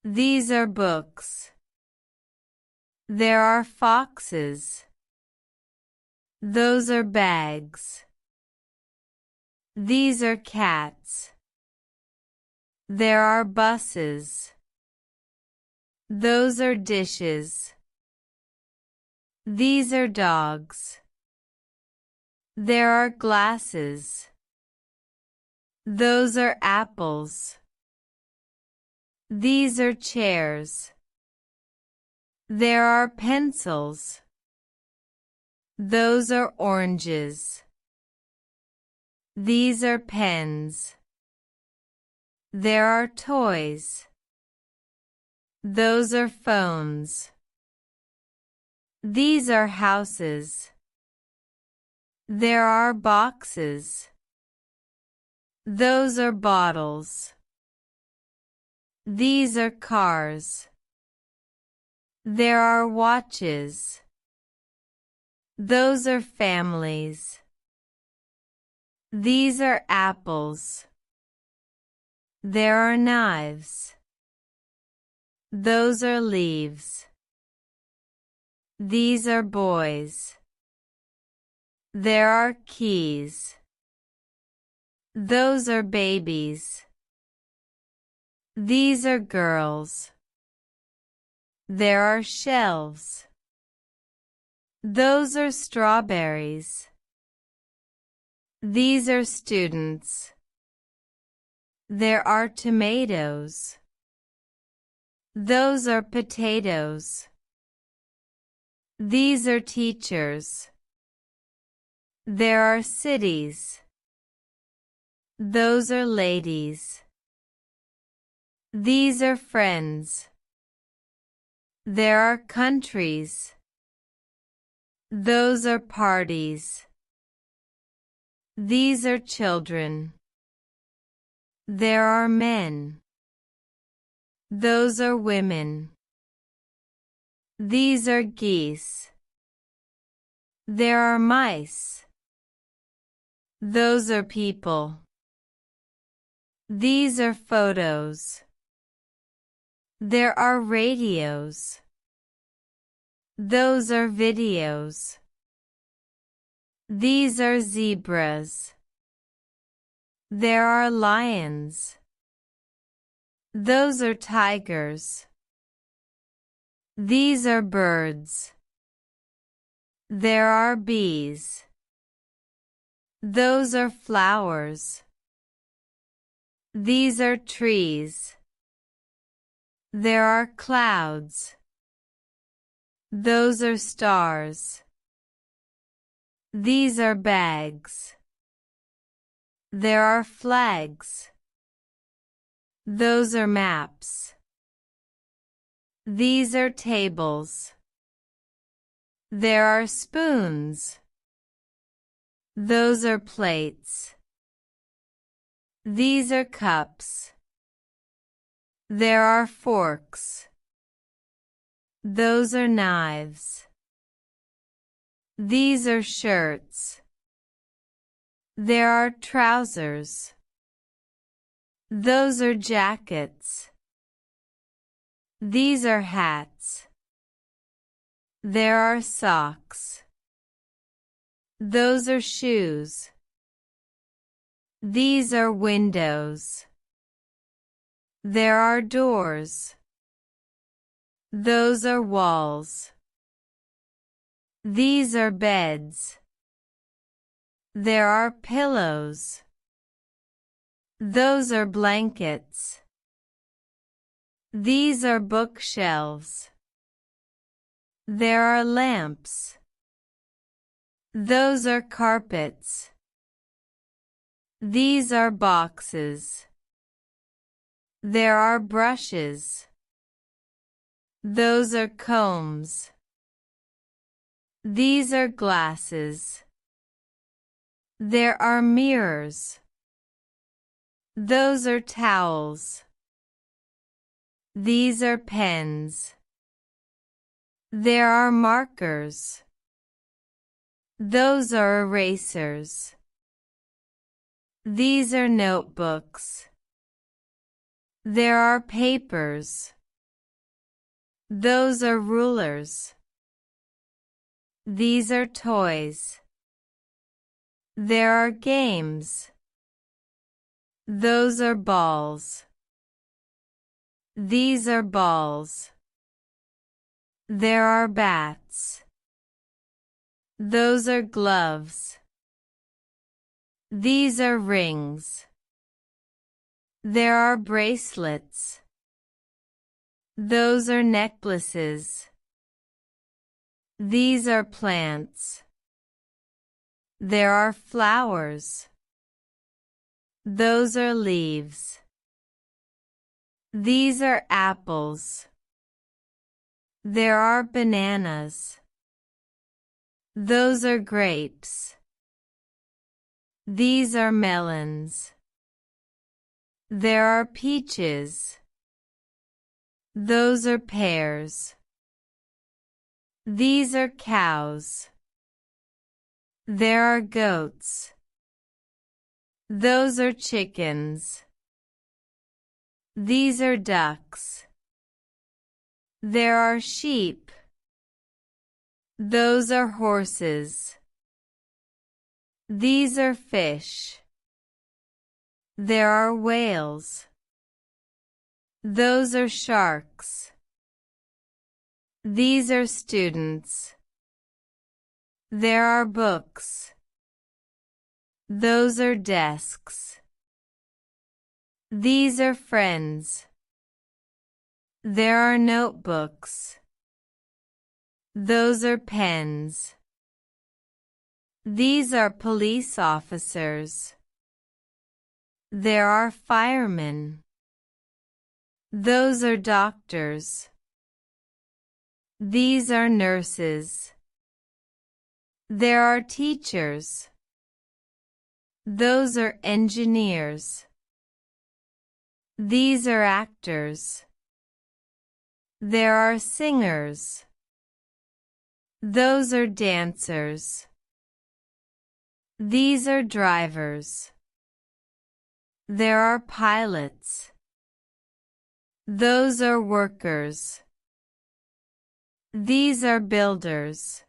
These are books. There are foxes. Those are bags. These are cats. There are buses. Those are dishes. These are dogs. There are glasses. Those are apples. These are chairs. There are pencils. Those are oranges. These are pens. There are toys. Those are phones. These are houses. There are boxes. Those are bottles. These are cars. There are watches. Those are families. These are apples. There are knives. Those are leaves. These are boys. There are keys. Those are babies. These are girls. There are shelves. Those are strawberries. These are students. There are tomatoes. Those are potatoes. These are teachers. There are cities. Those are ladies. These are friends. There are countries. Those are parties. These are children. There are men. Those are women. These are geese. There are mice. Those are people. These are photos. There are radios. Those are videos. These are zebras. There are lions. Those are tigers. These are birds. There are bees. Those are flowers. These are trees. There are clouds. Those are stars. These are bags. There are flags. Those are maps. These are tables. There are spoons. Those are plates. These are cups. There are forks. Those are knives. These are shirts. There are trousers. Those are jackets. These are hats. There are socks. Those are shoes. These are windows. There are doors. Those are walls. These are beds. There are pillows. Those are blankets. These are bookshelves. There are lamps. Those are carpets. These are boxes. There are brushes. Those are combs. These are glasses. There are mirrors. Those are towels. These are pens. There are markers. Those are erasers. These are notebooks. There are papers. Those are rulers. These are toys. There are games. Those are balls. These are balls. There are bats. Those are gloves. These are rings. There are bracelets. Those are necklaces. These are plants. There are flowers. Those are leaves. These are apples. There are bananas. Those are grapes. These are melons. There are peaches. Those are pears. These are cows. There are goats. Those are chickens. These are ducks. There are sheep. Those are horses. These are fish. There are whales. Those are sharks. These are students. There are books. Those are desks. These are friends. There are notebooks. Those are pens. These are police officers. There are firemen. Those are doctors. These are nurses. There are teachers. Those are engineers. These are actors. There are singers. Those are dancers. These are drivers. There are pilots. Those are workers. These are builders.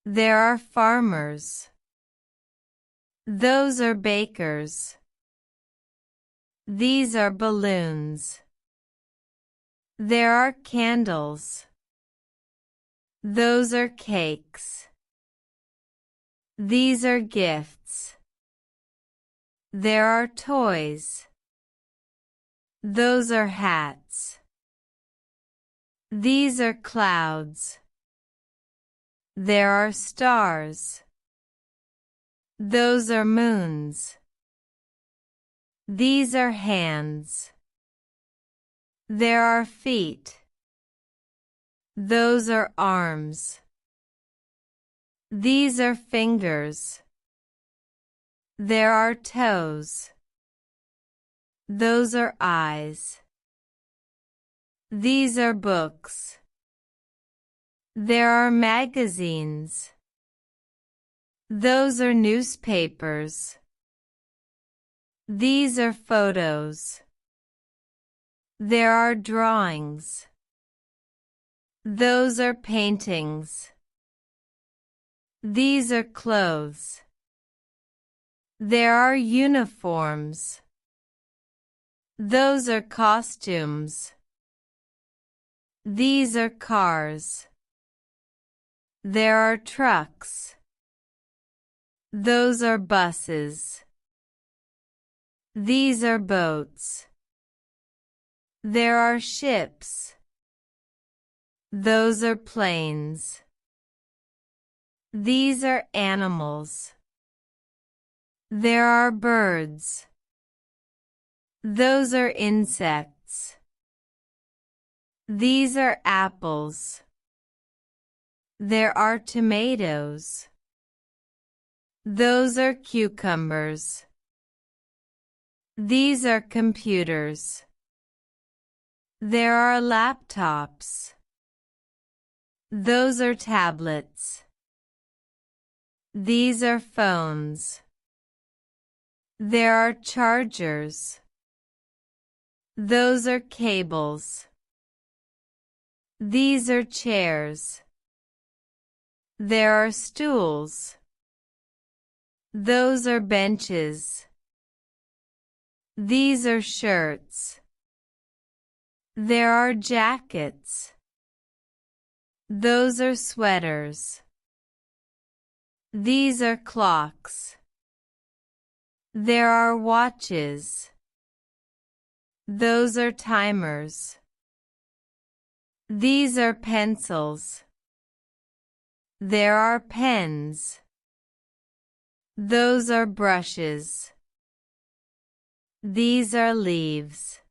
There are farmers. Those are bakers. These are balloons. There are candles. Those are cakes. These are gifts. There are toys. Those are hats. These are clouds. There are stars. Those are moons. These are hands. There are feet. Those are arms. These are fingers. There are toes. Those are eyes. These are books. There are magazines. Those are newspapers. These are photos. There are drawings. Those are paintings. These are clothes. There are uniforms. Those are costumes. These are cars. There are trucks. Those are buses. These are boats. There are ships. Those are planes. These are animals. There are birds. Those are insects. These are apples. There are tomatoes. Those are cucumbers. These are computers. There are laptops. Those are tablets. These are phones. There are chargers. Those are cables. These are chairs. There are stools. Those are benches. These are shirts. There are jackets. Those are sweaters. These are clocks. There are watches. Those are timers. These are pencils. There are pens. Those are brushes. These are leaves.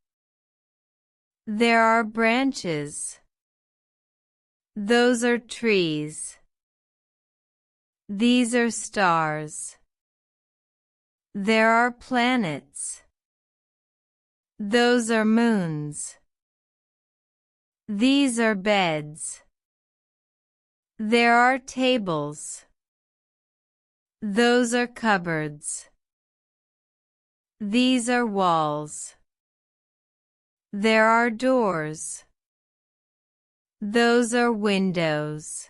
There are branches. Those are trees. These are stars. There are planets. Those are moons. These are beds. There are tables. Those are cupboards. These are walls. There are doors. Those are windows.